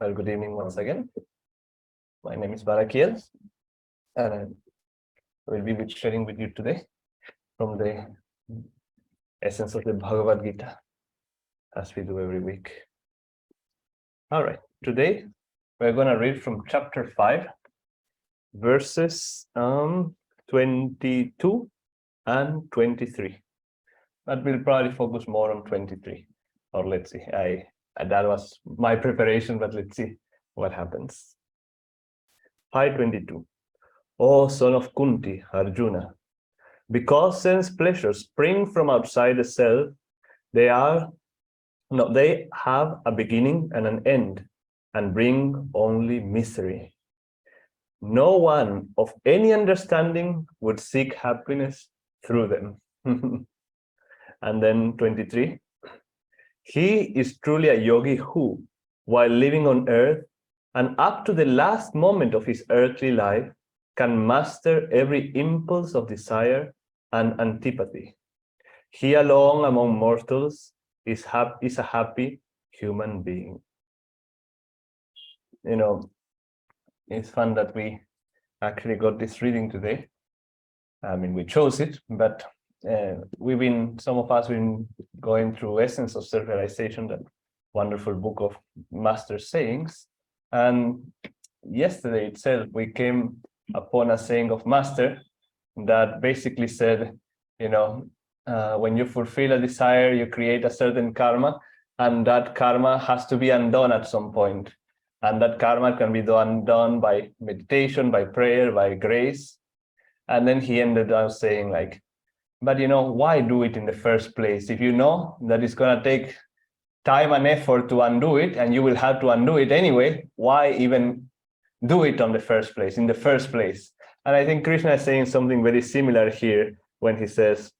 Well, good evening once again. My name is Baraquiel, and I will be sharing with you today from the essence of the Bhagawad Gita, as we do every week. All right, today we're going to read from chapter 5, verses 22 and 23. But we'll probably focus more on 23. Or let's see, that was my preparation, but let's see what happens. 5:22. O son of Kunti, Arjuna, because sense pleasures spring from outside the self, they have a beginning and an end, and bring only misery. No one of any understanding would seek happiness through them. And then 23. He is truly a yogi who, while living on earth and up to the last moment of his earthly life, can master every impulse of desire and antipathy. He alone among mortals is a happy human being. You know, it's fun that we actually got this reading today. I mean, we chose it, but some of us have been going through Essence of Self-Realization, that wonderful book of master sayings. And yesterday itself, we came upon a saying of master that basically said, when you fulfill a desire, you create a certain karma, and that karma has to be undone at some point. And that karma can be done by meditation, by prayer, by grace. And then he ended up saying, like, but why do it in the first place? If you know that it's going to take time and effort to undo it, and you will have to undo it anyway, why even do it in the first place? And I think Krishna is saying something very similar here when he says,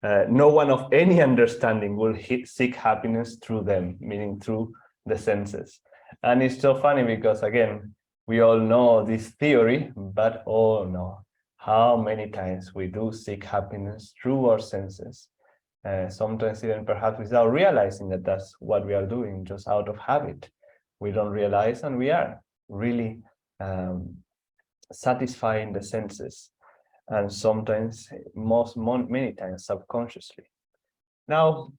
no one of any understanding will seek happiness through them, meaning through the senses. And it's so funny because, again, we all know this theory, but oh no, how many times we do seek happiness through our senses. Sometimes even perhaps without realizing that that's what we are doing, just out of habit. We don't realize, and we are really satisfying the senses, and sometimes, many times, subconsciously. Now,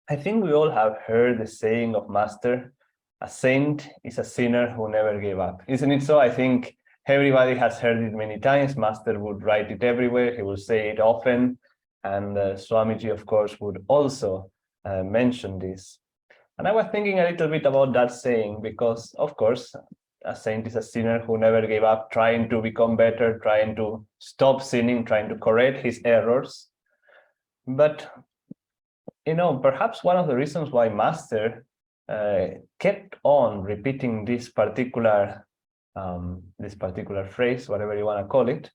I think we all have heard the saying of Master, a saint is a sinner who never gave up. Isn't it so? I think everybody has heard it many times. Master would write it everywhere. He would say it often. And Swamiji, of course, would also mention this. And I was thinking a little bit about that saying because, of course, a saint is a sinner who never gave up, trying to become better, trying to stop sinning, trying to correct his errors. But, perhaps one of the reasons why Master kept on repeating this particular phrase, whatever you want to call it,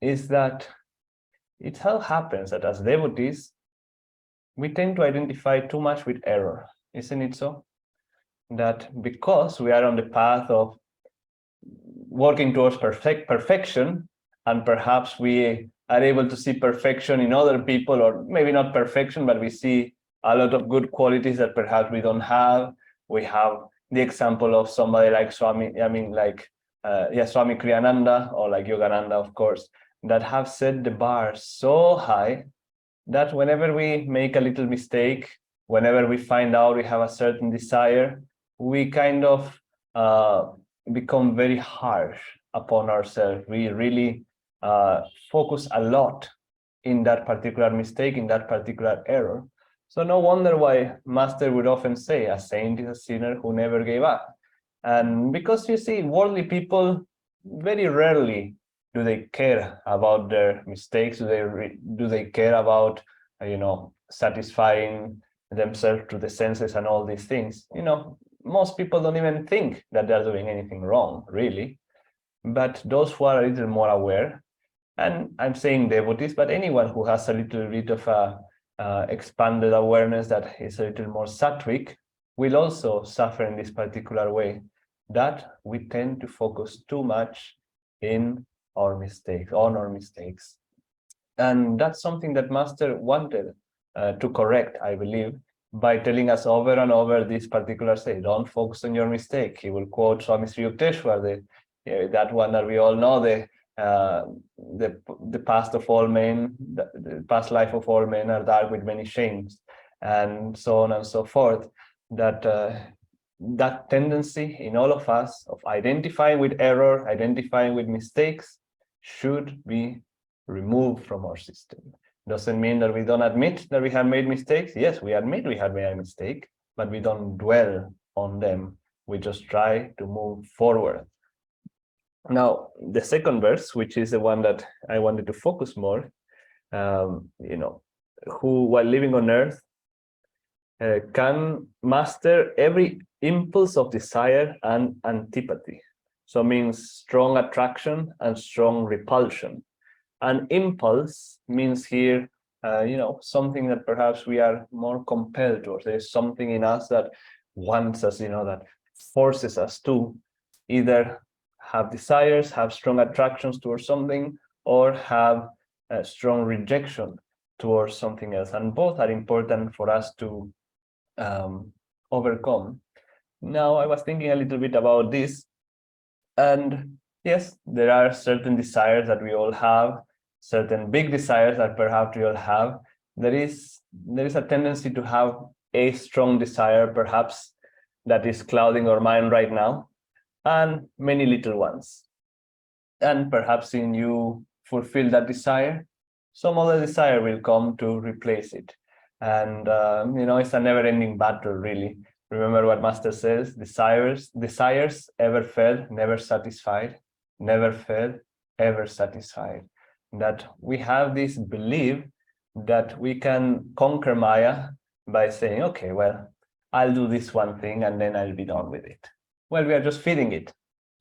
is that it so happens that as devotees, we tend to identify too much with error. Isn't it so? That because we are on the path of working towards perfection, and perhaps we are able to see perfection in other people, or maybe not perfection, but we see a lot of good qualities that perhaps we don't have. We have the example of somebody like Swami Kriyananda, or like Yogananda, of course, that have set the bar so high that whenever we make a little mistake, whenever we find out we have a certain desire, we kind of become very harsh upon ourselves. We really focus a lot in that particular mistake, in that particular error. So no wonder why Master would often say, a saint is a sinner who never gave up. And because you see, worldly people, very rarely do they care about their mistakes. Do they care about, satisfying themselves to the senses and all these things? Most people don't even think that they're doing anything wrong, really. But those who are a little more aware, and I'm saying devotees, but anyone who has a little bit of a expanded awareness that is a little more sattvic, will also suffer in this particular way, that we tend to focus too much on our mistakes. And that's something that Master wanted to correct, I believe, by telling us over and over this particular say, don't focus on your mistake. He will quote Swami Sri Yukteswar, that one that we all know, the past of all men, the past life of all men are dark with many shames, and so on and so forth. That tendency in all of us of identifying with error, identifying with mistakes, should be removed from our system. Doesn't mean that we don't admit that we have made mistakes. Yes, we admit we have made a mistake, but we don't dwell on them. We just try to move forward. Now, the second verse, which is the one that I wanted to focus more, who, while living on earth, can master every impulse of desire and antipathy. So means strong attraction and strong repulsion. And impulse means here, something that perhaps we are more compelled towards. There's something in us that wants us, that forces us to either have desires, have strong attractions towards something, or have a strong rejection towards something else. And both are important for us to overcome. Now, I was thinking a little bit about this, and yes, there are certain desires that we all have, certain big desires that perhaps we all have. There is a tendency to have a strong desire, perhaps, that is clouding our mind right now, and many little ones. And perhaps in you fulfill that desire, some other desire will come to replace it. And it's a never-ending battle, really. Remember what Master says: desires ever fed, never satisfied, never fed, ever satisfied. That we have this belief that we can conquer Maya by saying, okay, well, I'll do this one thing and then I'll be done with it. Well, we are just feeding it.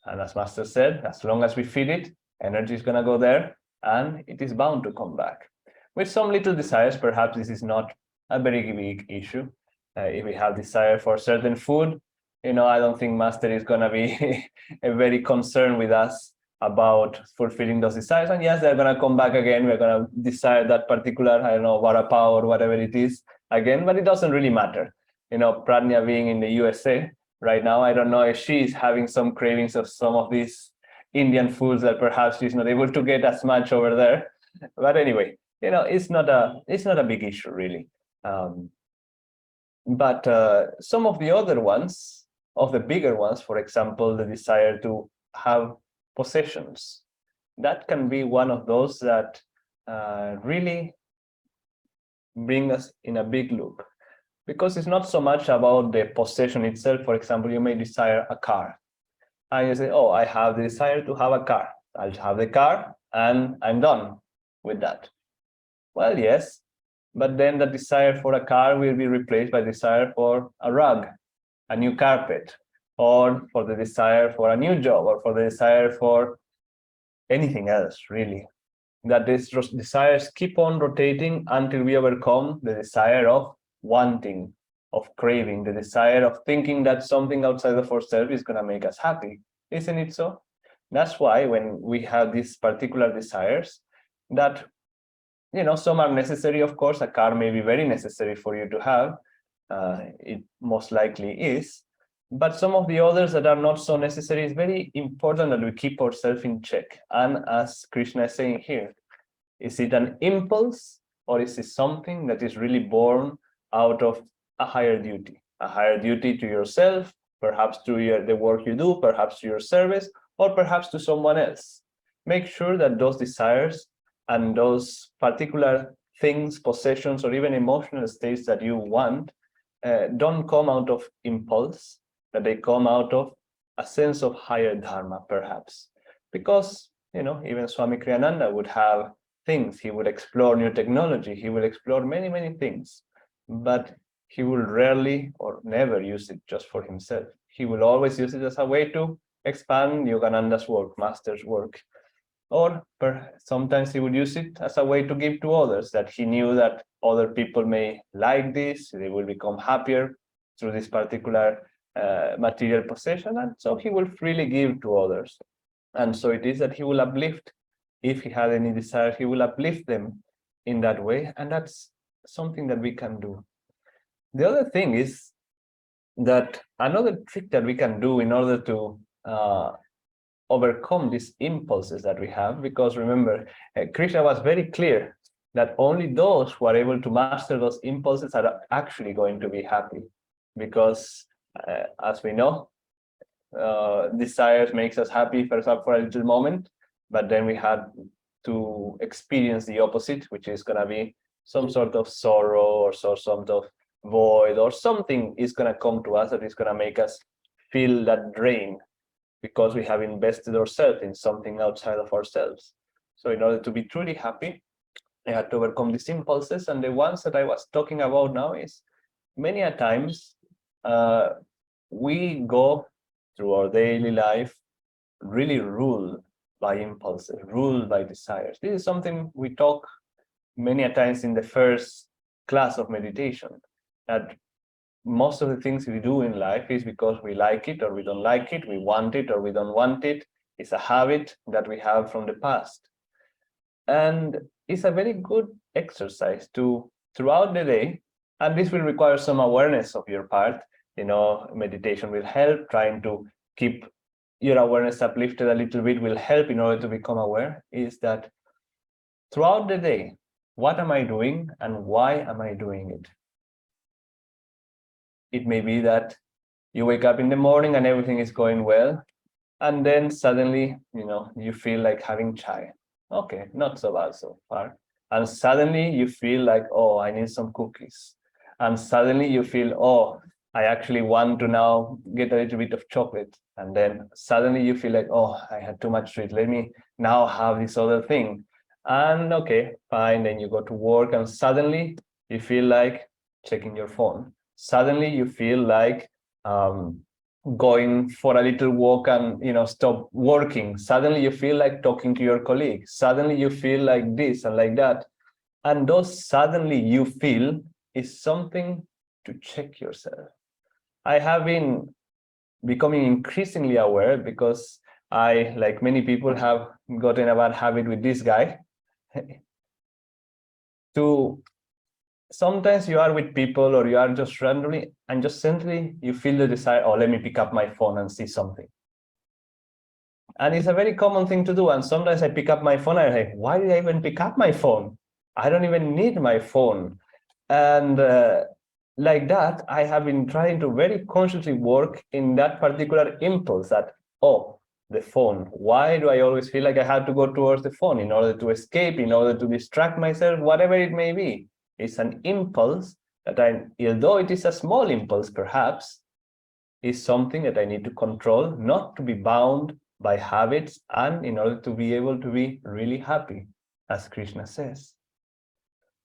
And as Master said, as long as we feed it, energy is going to go there and it is bound to come back. With some little desires, perhaps this is not a very big issue. If we have desire for certain food, I don't think Master is going to be very concerned with us about fulfilling those desires. And yes, they're going to come back again. We're going to desire that particular, vada pav or whatever it is again, but it doesn't really matter. Pradnya being in the USA right now, I don't know if she's having some cravings of some of these Indian foods that perhaps she's not able to get as much over there. But anyway, it's not a big issue, really. But some of the other ones, of the bigger ones, for example, the desire to have possessions, that can be one of those that really bring us in a big loop. Because it's not so much about the possession itself. For example, you may desire a car. And you say, oh, I have the desire to have a car. I'll have the car and I'm done with that. Well, yes, but then the desire for a car will be replaced by desire for a rug, a new carpet, or for the desire for a new job, or for the desire for anything else, really. That these desires keep on rotating until we overcome the desire of wanting, of craving, the desire of thinking that something outside of ourselves is going to make us happy. Isn't it so? That's why when we have these particular desires, that some are necessary, of course. A car may be very necessary for you to have. It most likely is. But some of the others that are not so necessary, it's very important that we keep ourselves in check. And as Krishna is saying here, is it an impulse, or is it something that is really born out of a higher duty to yourself, perhaps to the work you do, perhaps to your service, or perhaps to someone else? Make sure that those desires and those particular things, possessions, or even emotional states that you want don't come out of impulse, that they come out of a sense of higher dharma, perhaps. Because, even Swami Kriyananda would have things. He would explore new technology. He will explore many, many things. But he will rarely or never use it just for himself. He will always use it as a way to expand Yogananda's work, Master's work. Or sometimes he would use it as a way to give to others, that he knew that other people may like this, they will become happier through this particular material possession, and so he will freely give to others. And so it is that he will uplift, if he had any desire, he will uplift them in that way, and that's something that we can do. The other thing is that another trick that we can do in order to overcome these impulses that we have, because remember, Krishna was very clear that only those who are able to master those impulses are actually going to be happy, because as we know, desires makes us happy for a little moment, but then we had to experience the opposite, which is going to be some sort of sorrow or some sort of void, or something is going to come to us that is going to make us feel that drain, because we have invested ourselves in something outside of ourselves. So in order to be truly happy, I had to overcome these impulses. And the ones that I was talking about now is many a times we go through our daily life really ruled by impulses, ruled by desires. This is something we talk many a times in the first class of meditation, that most of the things we do in life is because we like it or we don't like it, we want it or we don't want it. It's a habit that we have from the past. And it's a very good exercise to, throughout the day, and this will require some awareness of your part. Meditation will help. Trying to keep your awareness uplifted a little bit will help in order to become aware, is that throughout the day, what am I doing and why am I doing it? It may be that you wake up in the morning and everything is going well, and then suddenly, you feel like having chai. Okay, not so bad so far. And suddenly you feel like, oh, I need some cookies. And suddenly you feel, oh, I actually want to now get a little bit of chocolate. And then suddenly you feel like, oh, I had too much sweet. Let me now have this other thing. And okay, fine. Then you go to work and suddenly you feel like checking your phone. Suddenly you feel like going for a little walk and stop working. Suddenly you feel like talking to your colleague. Suddenly you feel like this and like that. And those suddenly you feel is something to check yourself. I have been becoming increasingly aware, because I, like many people, have gotten a bad habit with this guy to sometimes you are with people or you are just randomly and just simply you feel the desire, oh, let me pick up my phone and see something. And it's a very common thing to do. And sometimes I pick up my phone and I say, why did I even pick up my phone? I don't even need my phone. And like that, I have been trying to very consciously work in that particular impulse that, oh, the phone. Why do I always feel like I have to go towards the phone in order to escape, in order to distract myself, whatever it may be? It's an impulse that although it is a small impulse, perhaps, is something that I need to control, not to be bound by habits, and in order to be able to be really happy, as Krishna says.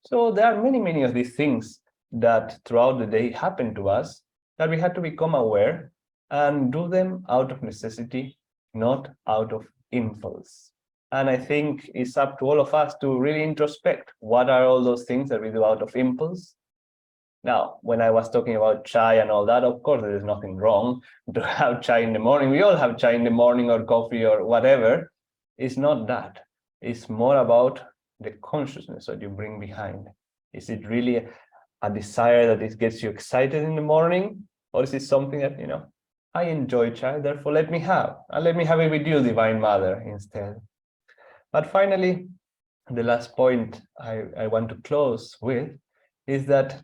So there are many, many of these things that throughout the day happen to us that we have to become aware and do them out of necessity, not out of impulse. And I think it's up to all of us to really introspect what are all those things that we do out of impulse. Now, when I was talking about chai and all that, of course, there is nothing wrong to have chai in the morning. We all have chai in the morning or coffee or whatever. It's not that. It's more about the consciousness that you bring behind. Is it really a desire that it gets you excited in the morning? Or is it something that, I enjoy chai, therefore let me have. And let me have it with you, Divine Mother, instead. But finally, the last point I want to close with is that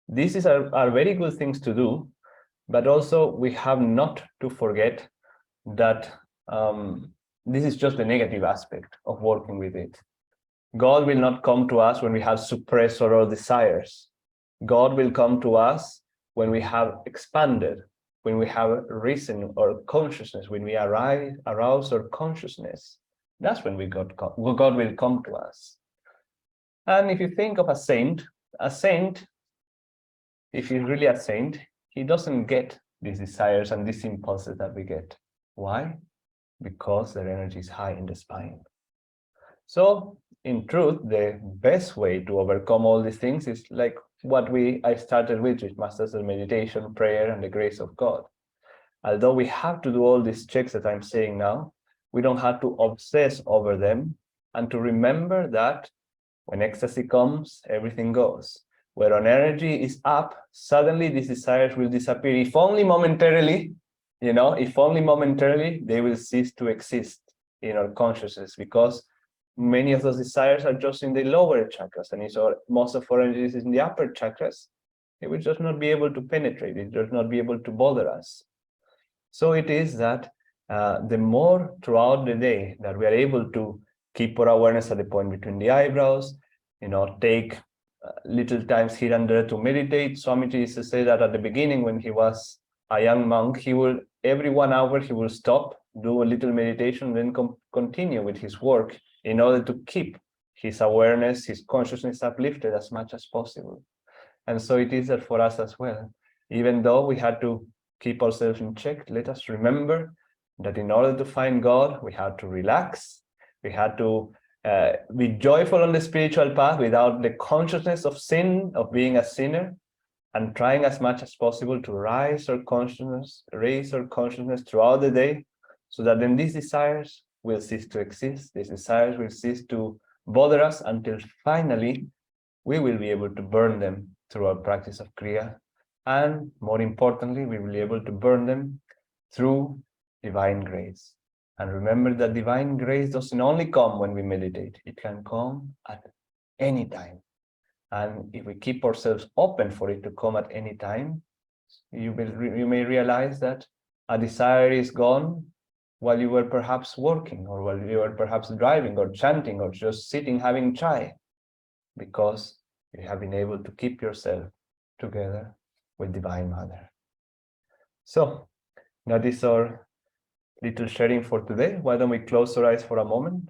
these are very good things to do, but also we have not to forget that this is just the negative aspect of working with it. God will not come to us when we have suppressed our desires. God will come to us when we have expanded, when we have risen our consciousness, when we arouse our consciousness. That's when God will come to us. And if you think of a saint, if he's really a saint, he doesn't get these desires and these impulses that we get. Why? Because their energy is high in the spine. So, in truth, the best way to overcome all these things is like what I started with Masters of Meditation, prayer, and the grace of God. Although we have to do all these checks that I'm saying now, we don't have to obsess over them, and to remember that when ecstasy comes, everything goes. where our energy is up, suddenly these desires will disappear. If only momentarily, if only momentarily, they will cease to exist in our consciousness, because many of those desires are just in the lower chakras, and so most of our energy is in the upper chakras. It will just not be able to penetrate, it will not be able to bother us. So it is that the more throughout the day that we are able to keep our awareness at the point between the eyebrows, take little times here and there to meditate. Swamiji used to say that at the beginning, when he was a young monk, he will, every 1 hour, he will stop, do a little meditation, then continue with his work in order to keep his awareness, his consciousness uplifted as much as possible. And so it is that for us as well. Even though we had to keep ourselves in check, let us remember that in order to find God, we had to relax, we had to be joyful on the spiritual path without the consciousness of sin, of being a sinner, and trying as much as possible to raise our consciousness throughout the day, so that then these desires will cease to exist, these desires will cease to bother us, until finally we will be able to burn them through our practice of Kriya. And more importantly, we will be able to burn them through divine grace. And remember that divine grace doesn't only come when we meditate, it can come at any time. And if we keep ourselves open for it to come at any time, you may realize that a desire is gone while you were perhaps working, or while you were perhaps driving, or chanting, or just sitting having chai, because you have been able to keep yourself together with Divine Mother. So that is our little sharing for today. Why don't we close our eyes for a moment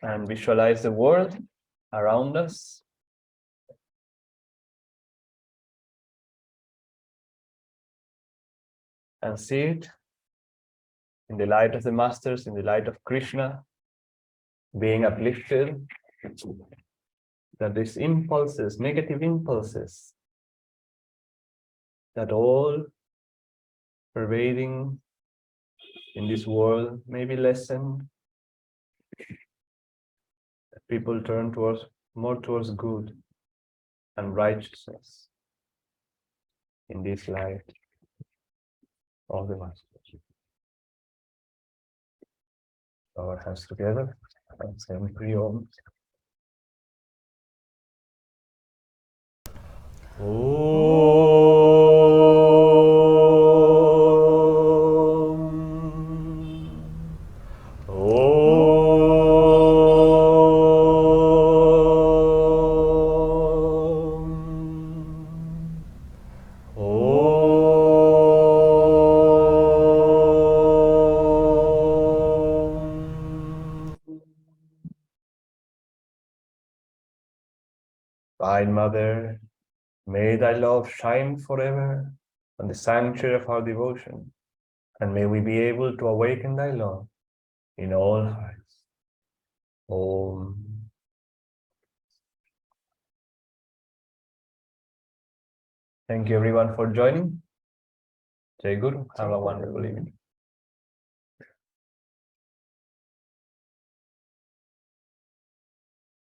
and visualize the world around us. And see it in the light of the Masters, in the light of Krishna, being uplifted, that these impulses, negative impulses, that all pervading in this world may be lessened, that people turn more towards good and righteousness in this light of the Masters. Our hands together and say Om. Divine Mother, may thy love shine forever on the sanctuary of our devotion, and may we be able to awaken thy love in all hearts. Om. Thank you everyone for joining. Jai Guru. Have a wonderful evening.